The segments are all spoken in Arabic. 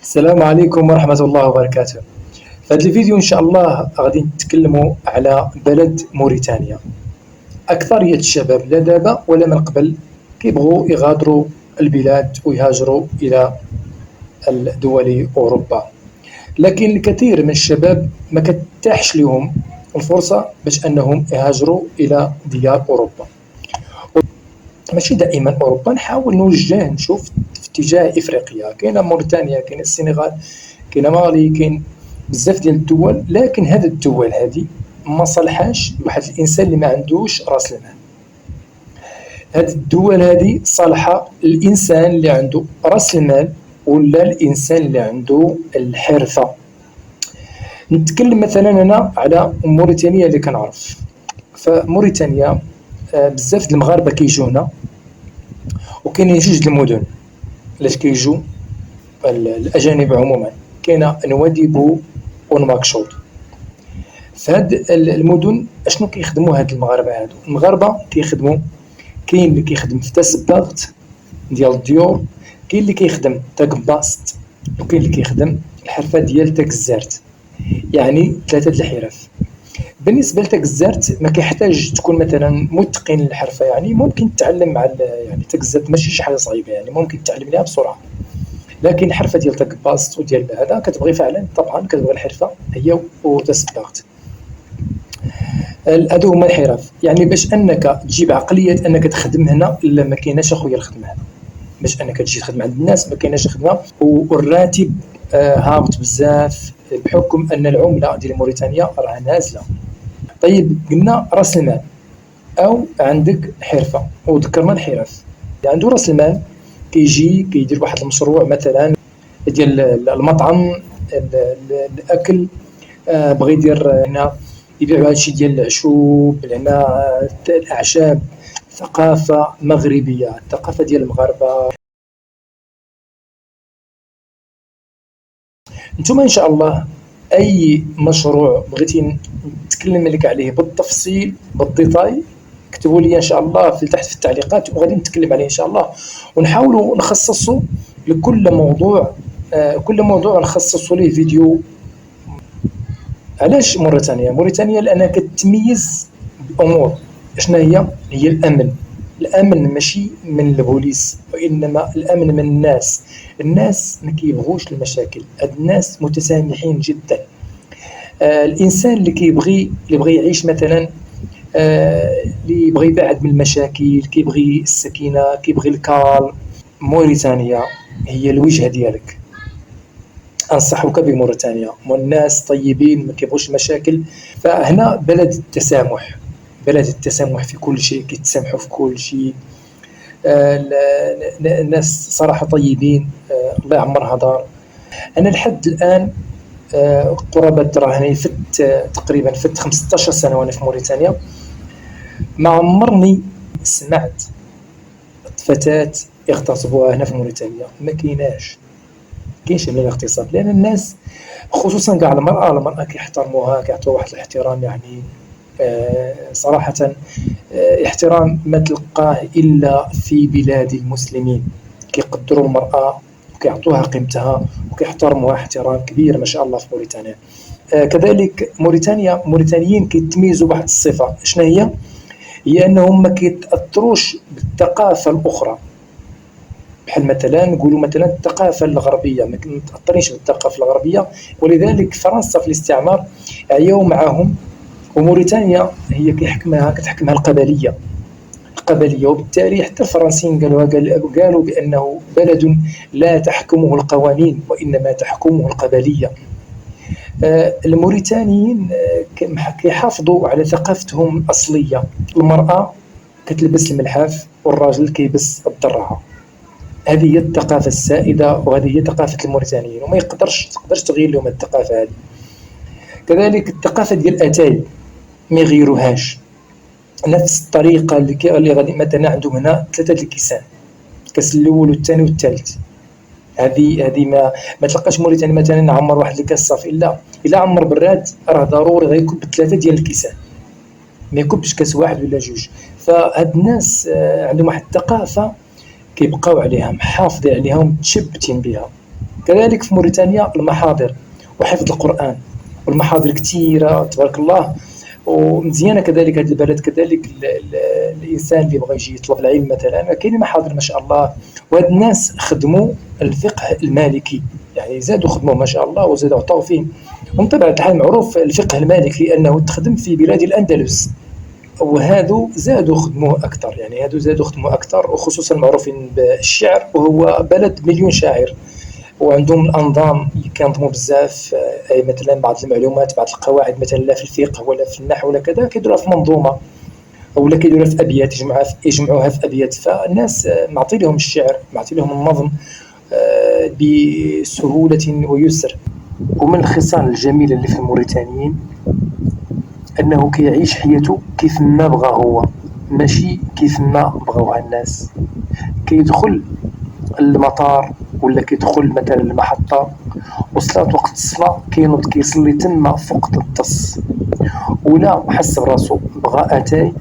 السلام عليكم ورحمة الله وبركاته. في هذا الفيديو إن شاء الله غادي نتكلموا على بلد موريتانيا. أكثرية الشباب لا دابا ولا من قبل كيبغوا يغادروا البلاد ويهاجروا إلى الدول أوروبا، لكن الكثير من الشباب ما كتاحش لهم الفرصة باش أنهم يهاجروا إلى ديار أوروبا. ماشي دائما أوروبا، نحاول نوجه نشوف في اتجاه إفريقيا. كاينة موريتانيا، كاين السنغال، كاين مالي، كاين بزاف ديال الدول، لكن هاد الدول هادي ما صلحاش لواحد الإنسان اللي ما عندوش رأس المال. هاد الدول هادي صالحة الإنسان اللي عنده رأس المال ولا الإنسان اللي عنده الحرفة. نتكلم مثلا أنا على موريتانيا اللي كنعرف. فموريتانيا بزاف د المغاربة كيجيو هنا، وكاينين جوج د المدن علاش كيجيو الأجانب عموما. كاينة نواديبو ونواكشوط. فهاد المدن اشنو كيخدموا هاد المغاربة هادو؟ المغاربة كيخدموا، كاين اللي كيخدم في تاسباغت ديال الديور، كاين اللي كيخدم تاك باست، وكاين اللي كيخدم الحرفة ديال تاك الزارت، يعني ثلاثة د الحرف. بالنسبة لتاك الزارت ما كيحتاج تكون مثلا متقن للحرفة، يعني ممكن تتعلم مع يعني تاك الزارت ماشي شي حاجة صعيبة، يعني ممكن تتعلم ليها بسرعة. لكن الحرفة ديال تاك باست وديال هذا كتبغي فعلا، طبعا كتبغي الحرفة هي وتاسباغت. هادو هما الحرف. يعني باش انك تجيب عقلية انك تخدم هنا، لا ما كايناش اخويا الخدمة هنا. باش انك تجي تخدم عند الناس ما كايناش خدمة، والراتب هابط بزاف بحكم ان العملة ديال موريتانيا راه نازلة. طيب قلنا راس المال او عندك حرفة، وذكرنا الحرف. عنده راس المال كيجي كيدير واحد المشروع مثلا ديال المطعم، الاكل، بغى يدير هنا يبيعوا هادشي ديال العشوب هنا، الاعشاب، ثقافة مغربية، الثقافة ديال المغاربة. نتوما ان شاء الله اي مشروع بغيتي نتكلم لك عليه بالتفصيل بالديتاي، اكتبوا لي ان شاء الله في تحت في التعليقات، وغادي نتكلم عليه ان شاء الله، ونحاولوا نخصصوا لكل موضوع، كل موضوع نخصصوا ليه فيديو. علاش موريتانيا؟ موريتانيا لانها كتميز بامور. شنو هي الامن. الامن ماشي من البوليس، وانما الامن من الناس. الناس ما كيبغوش المشاكل، هاد الناس متسامحين جدا. الانسان اللي بغي يعيش مثلا، اللي يبغي يبعد من المشاكل، كيبغي السكينه، كيبغي الكال، موريتانيا هي الوجهه ديالك. انصحك بموريتانيا، والناس طيبين ما كيبغوش المشاكل. فهنا بلد التسامح، بلد التسامح في كل شيء، كيتسامحوا في كل شيء. الناس صراحه طيبين، الله يعمرها دار. انا لحد الان قرابه راني فت تقريبا 15 سنه وانا في موريتانيا، ما عمرني سمعت فتاة اغتصبوها هنا في موريتانيا. ما كاينش من الاغتصاب، لان الناس خصوصا كاع المراه كيحترموها، كيعطوها واحد الاحترام، يعني صراحه احترام ما تلقاه الا في بلاد المسلمين. كيقدروا المراه وكيعطوها قيمتها وكيحترموها احترام كبير ما شاء الله في موريتانيا. كذلك موريتانيين كيتميزوا بواحد الصفه. شنو هي انهم ما كيتاثروش بالثقافه الاخرى. بحال مثلا نقولوا مثلا الثقافه الغربيه، ما كنتاثرينش بالثقافه الغربيه، ولذلك فرنسا في الاستعمار عياو معهم، وموريتانيا هي كتحكمها القبليه، وبالتالي حتى الفرنسيين قالوا بانه بلد لا تحكمه القوانين وانما تحكمه القبليه. الموريتانيين كيحافظوا على ثقافتهم الاصليه. المراه كتلبس الملحاف والراجل كيلبس الدراعه. هذه هي الثقافه السائده، وهذه هي ثقافه الموريتانيين، وما تقدرش تغير لهم الثقافه هذه. كذلك الثقافه ديال الاتاي ما يغيروهاش. نفس الطريقه اللي غادي مثلا عندهم هنا ثلاثه الكيسان، الكاس الاول والثاني والثالث. هذه ما تلقاش موريتاني مثلا عمر واحد الكاس صافي، الا عمر براد راه ضروري غيكب ثلاثه ديال الكيسان، ما يكبش كاس واحد ولا جوج. فهاد الناس عندهم واحد الثقافه كيبقاو عليها، محافظين عليها ومتشبتين بها. كذلك في موريتانيا المحاضر وحفظ القرآن، والمحاضر كثيرة تبارك الله ومزيانة. كذلك هذا البلد كذلك الإنسان اللي بغى يجي يطلب العلم مثلا كاين محاضر ما شاء الله. وهاد الناس خدموا الفقه المالكي، يعني زادوا خدموه ما شاء الله وزادوا عطاو فيه. ومن طبيعة الحال معروف الفقه المالكي لأنه تخدم في بلاد الأندلس، وهادو زادوا خدموه أكثر، يعني هادو زادوا خدموه أكثر، وخصوصا معروفين بالشعر، وهو بلد مليون شاعر وعندهم الأنظام اللي كينظموا بزاف. أي مثلا بعض المعلومات بعض القواعد مثلا لا في الفقه ولا في النحو ولا كذا كيديروها في منظومة ولا كيديروها في أبيات يجمعوها في أبيات. فالناس معطي لهم الشعر معطي لهم النظم بسهولة ويسر. ومن الخصال الجميلة اللي في الموريتانيين أنه كيعيش حياته كيف ما بغى هو، ماشي كيف ما بغاوها الناس. كيدخل المطار ولا كيدخل مثلا المحطة وصلات وقت الصلاة كينوض كيصلي تما فوق الطس، ولا حس براسو بغى أتاي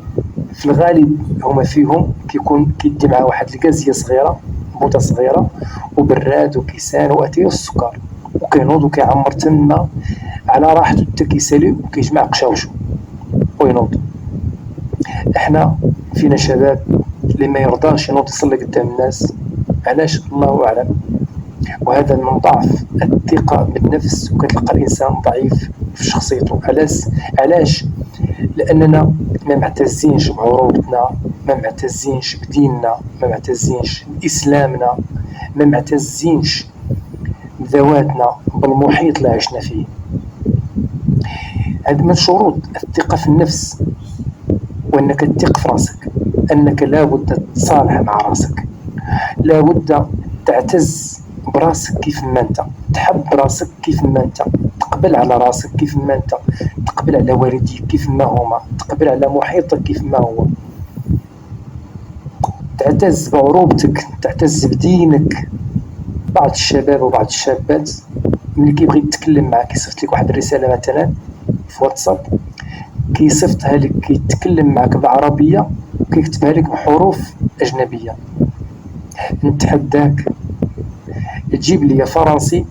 في الغالب هما فيهم كيكون كيدي معاه واحد الكازية صغيرة بوطة صغيرة وبراد وكيسان وأتاي والسكر، وكينوض وكيعمر تما على راحته حتى كيسالي وكيجمع قشاوشو وينوض. احنا فينا شباب اللي ما يرضاش ينوض يصلي قدام الناس، علاش؟ الله اعلم. وهذا من ضعف الثقة بالنفس، وكتلقى الانسان ضعيف في شخصيته. علاش؟ لاننا ما معتزينش بعروضنا، ما معتزينش بديننا، ما معتزينش باسلامنا، ما معتزينش بذواتنا بالمحيط اللي عشنا فيه. هذا من شروط الثقة في النفس، وأنك تثق في راسك، أنك لا بد تصالح مع راسك، لا بد تعتز براسك كيف ما أنت، تحب راسك كيف ما أنت، تقبل على راسك كيف ما أنت، تقبل على والديك كيف ما هما، تقبل على محيطك كيف ما هو، تعتز بعروبتك، تعتز بدينك. بعض الشباب وبعض الشابات ملي كيبغي يتكلم معك يصيفط لك واحد الرسالة مثلا في واتساب، كيصيفطها لك كيتكلم معك بالعربية وكيكتبها لك بحروف أجنبية. نتحداك تجيب لي فرنسي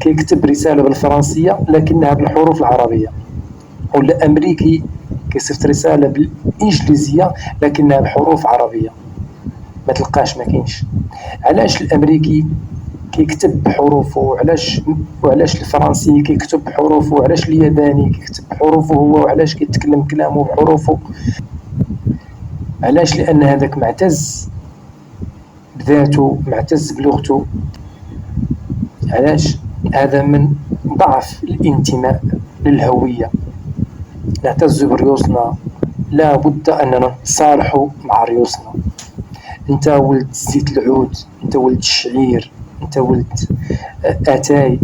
كيكتب رسالة بالفرنسية لكنها بالحروف العربية، ولا أمريكي كيصيفط رسالة بالإنجليزية لكنها بحروف عربية. ما تلقاش، ما كاينش. علاش الأمريكي كيكتب بحروفه وعلاش الفرنسي كيكتب بحروفه وعلاش الياباني كيكتب بحروفه هو وعلاش كيتكلم كلامه بحروفه؟ علاش؟ لأن هذاك معتز بذاته معتز بلغته. علاش؟ هذا من ضعف الانتماء للهوية. نعتز بريوسنا، لا بد أننا نتصالحوا مع ريوسنا. انت ولد زيت العود، انت ولد الشعير، انت ولد اتاي،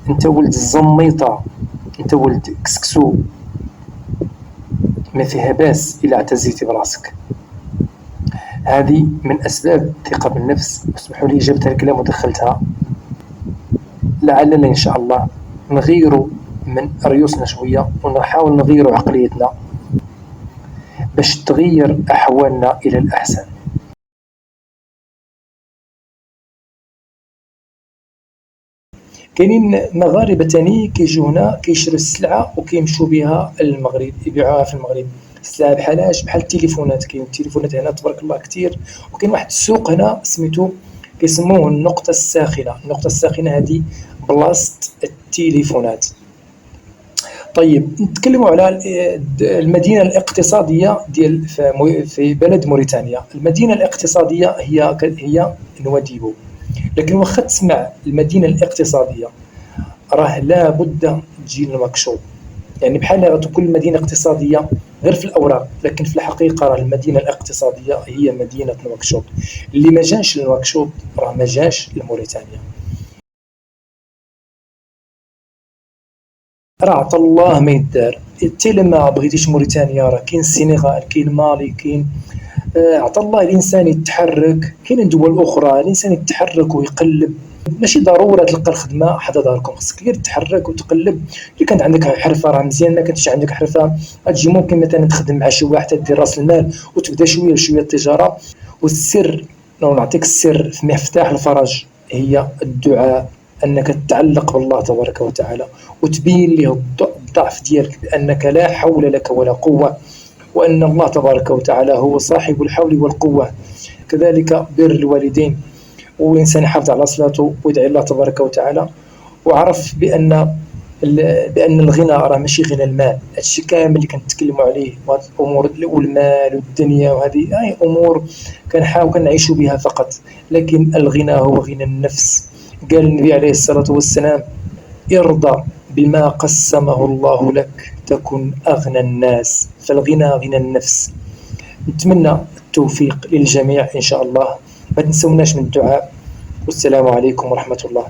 انت ولد الزميطة، انت ولد كسكسو. ما فيها باس إلا اعتزيتي براسك. هذه من أسباب الثقة بالنفس. اسمحوا لي جبت الكلام ودخلتها، لعلنا إن شاء الله نغيروا من ريوسنا شوية ونحاول نغيروا عقليتنا باش تغير أحوالنا إلى الأحسن. كاينين مغاربه تاني كيجيو هنا كيشريو السلعه وكيمشيو بها للمغرب يبيعوها في المغرب. السلعه بحالاش؟ بحال التليفونات. كاين التليفونات هنا تبارك الله كثير، وكاين واحد السوق هنا سميتو كيسموه النقطه الساخنه. النقطه الساخنه هذه بلاصه التليفونات. طيب نتكلموا على المدينه الاقتصاديه ديال في بلد موريتانيا. المدينه الاقتصاديه هي نواديبو. لكن واخا تسمع المدينه الاقتصاديه راه لا بد تجي لنواكشوط. يعني بحال غتكون المدينه اقتصاديه غير في الاوراق، لكن في الحقيقه راه المدينه الاقتصاديه هي مدينه نواكشوط. اللي ما جاش لنواكشوط راه ما جاش لموريتانيا. راه عطا الله ما يدار. حتى لما بغيتيش موريتانيا راه كاين السنغال، كاين مالي، كاين عطا الله الانسان يتحرك. كاين دول اخرى الانسان يتحرك ويقلب. ماشي ضروري تلقى الخدمه حدا داركم، خصك غير تتحرك وتقلب. اللي كانت عندك حرفه راه مزيان، ما كانتش عندك حرفه غتجي ممكن مثلا تخدم مع شي واحد تدير راس المال وتبدا شويه بشويه التجاره. والسر لو نعطيك السر في مفتاح الفرج هي الدعاء، أنك تتعلق بالله تبارك وتعالى، وتبين له الضعف ديالك بأنك لا حول لك ولا قوة، وأن الله تبارك وتعالى هو صاحب الحول والقوة. كذلك بر الوالدين، وإنسان يحافظ على صلاته ويدعي الله تبارك وتعالى، وعرف بأن الغنى راه ماشي غنى المال. هادشي كامل اللي كنتكلموا عليه وهاد الأمور والمال والدنيا وهذه هاي أمور كنحاول كنعيشوا بها فقط، لكن الغنى هو غنى النفس. قال النبي عليه الصلاة والسلام: ارضى بما قسمه الله لك تكن أغنى الناس. فالغنى غنى النفس. نتمنى التوفيق للجميع إن شاء الله. ما تنسوناش من الدعاء، والسلام عليكم ورحمة الله.